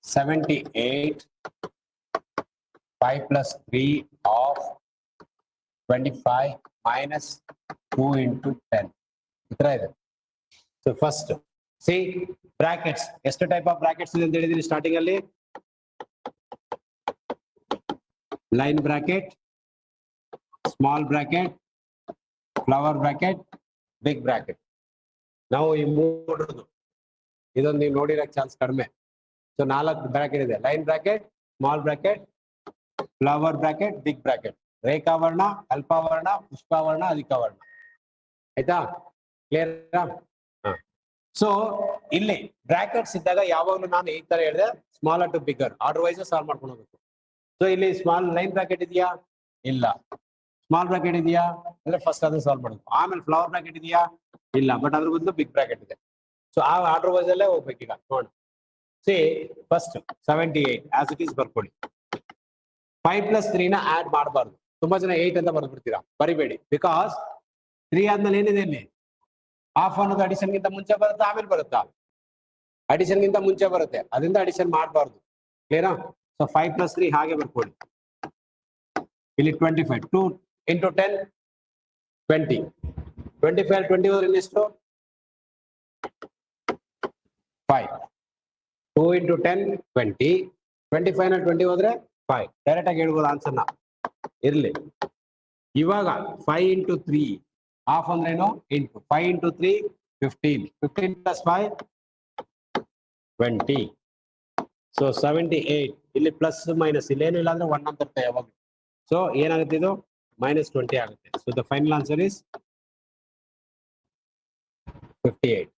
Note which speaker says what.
Speaker 1: 78 5 plus 3 of 25 minus 2 into 10. So first, see brackets. ಎಷ್ಟು type of brackets ಇದೆ ಅಂತ ಹೇಳಿದೀನಿ starting ಅಲ್ಲಿ? Line bracket, small bracket, flower bracket, big bracket. ನಾವು ಈ ಮೂರದು ಇದೊಂದು ನೀವು ನೋಡಿರಕ್ಕೆ ಚಾನ್ಸ್ ಕಡಿಮೆ. ಸೊ 4 ಬ್ರಾಕೆಟ್ ಇದೆ. Line bracket, small bracket, flower bracket, big bracket. ರೇಖಾವರ್ಣ, ಅಲ್ಪಾವರ್ಣ, ಪುಷ್ಪಾವರ್ಣ, ಅಧಿಕವರ್ಣ. ಆಯ್ತಾ? ಕ್ಲಿಯರ್? ಸೊ ಇಲ್ಲಿ ಬ್ರಾಕೆಟ್ಸ್ ಇದ್ದಾಗ ಯಾವಾಗಲೂ ನಾನು ಈ ತರ ಹೇಳಿದೆ, smaller to bigger order wise solve ಮಾಡ್ಕೊಂಡು ಹೋಗ್ಬೇಕು. ಸೊ ಇಲ್ಲಿ ಸ್ಮಾಲ್ ಲೈನ್ ಬ್ರಾಕೆಟ್ ಇದೆಯಾ? ಇಲ್ಲ. ಸ್ಮಾಲ್ ಬ್ರಾಕೆಟ್ ಇದೆಯಾ ಅಂದ್ರೆ ಫಸ್ಟ್ ಅದನ್ನ ಸಾಲ್ವ್ ಮಾಡಬೇಕು. ಆಮೇಲೆ ಫ್ಲವರ್ ಬ್ರಾಕೆಟ್ ಇದೆಯಾ? ಇಲ್ಲ. ಬಟ್ ಅದ್ರ ಬದಲು ಬಿಗ್ ಬ್ರಾಕೆಟ್ ಇದೆ. ಸೊ ಆ ಆರ್ಡರ್ ವೈಸ್ ಅಲ್ಲೇ ಹೋಗ್ಬೇಕೀಗ. ನೋಡಿ, C first 78 as it is ಬರ್ಕೊಳ್ಳಿ. 5 plus 3 ನ ಆಡ್ ಮಾಡಬಾರ್ದು. ತುಂಬಾ ಜನ 8 ಅಂತ ಬರ್ಬಿಡ್ತೀರಾ, ಬರಿಬೇಡಿ. ಬಿಕಾಸ್ 3 ಆದ್ಮೇಲೆ ಏನಿದೆ ಇಲ್ಲಿ? ಹಾಫ್ ಅನ್ನೋದು ಅಡಿಷನ್ ಗಿಂತ ಮುಂಚೆ ಬರುತ್ತಾ ಆಮೇಲೆ ಬರುತ್ತಾ? ಅಡಿಷನ್ ಗಿಂತ ಮುಂಚೆ ಬರುತ್ತೆ, ಅದರಿಂದ ಅಡಿಷನ್ ಮಾಡಬಾರ್ದು. ಕ್ಲಿಯರಾ? ಸೊ 5 plus 3 ಹಾಗೆ ಬರ್ಕೊಳ್ಳಿ. ಇಲ್ಲಿ 25 2 into 10 20 25 20 ಹೋದ್ರೆ ಇನ್ನೆಷ್ಟು? 5 2 into 10 20 25 ನ 20 ಹೋದ್ರೆ 5. ಡೈರೆಕ್ಟ್ ಆಗಿ ಹೇಳ್ಬೋದು ಆನ್ಸರ್ನ. ಇರ್ಲಿ. ಇವಾಗ 5 into 3 ಹಾಫ್ ಅಂದ್ರೇನು? Into 5 into 3 15 15 plus 5 20. ಸೊ 78 ಇಲ್ಲಿ ಪ್ಲಸ್ ಮೈನಸ್ ಇಲ್ಲೇನು ಇಲ್ಲ ಅಂದ್ರೆ 1 ಅಂತ ಇರುತ್ತೆ ಯಾವಾಗ. ಸೊ ಏನಾಗುತ್ತೆ ಇದು? -20 ಆಗುತ್ತೆ. So the final answer is 58.